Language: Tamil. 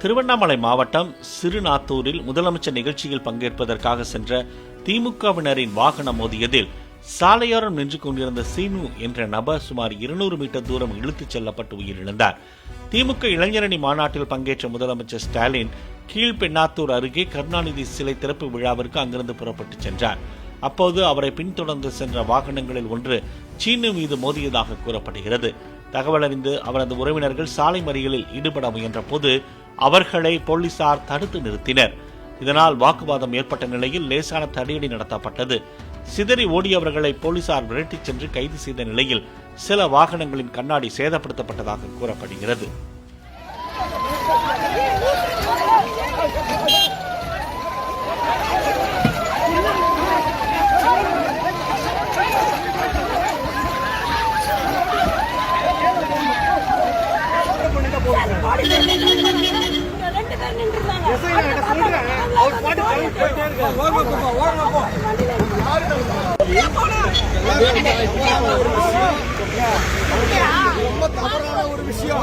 திருவண்ணாமலை மாவட்டம் சிறுநாத்தூரில் முதலமைச்சர் நிகழ்ச்சியில் பங்கேற்பதற்காக சென்ற திமுகவினரின் வாகனம் மோதியதில் சாலையோரம் நின்று கொண்டிருந்த சீனு என்ற நபர் சுமார் 200 மீட்டர் தூரம் இழுத்துச் செல்லப்பட்டு உயிரிழந்தார். திமுக இளைஞரணி மாநாட்டில் பங்கேற்ற முதலமைச்சர் ஸ்டாலின் கீழ்பெண்ணாத்தூர் அருகே கருணாநிதி சிலை திறப்பு விழாவிற்கு அங்கிருந்து புறப்பட்டு சென்றார். அப்போது அவரை பின்தொடர்ந்து சென்ற வாகனங்களில் ஒன்று சீனு மீது மோதியதாக கூறப்படுகிறது. தகவல் அறிந்து அவரது உறவினர்கள் சாலை மறியலில் ஈடுபட முயன்ற போது அவர்களை போலீசார் தடுத்து நிறுத்தினர். இதனால் வாக்குவாதம் ஏற்பட்ட நிலையில் லேசான தடியடி நடத்தப்பட்டது. சிதறி ஓடியவர்களை போலீசார் விரட்டிச் சென்று கைது செய்த நிலையில் சில வாகனங்களின் கண்ணாடி சேதப்படுத்தப்பட்டதாக கூறப்படுகிறது. ரொம்ப தவறான ஒரு விஷயம்.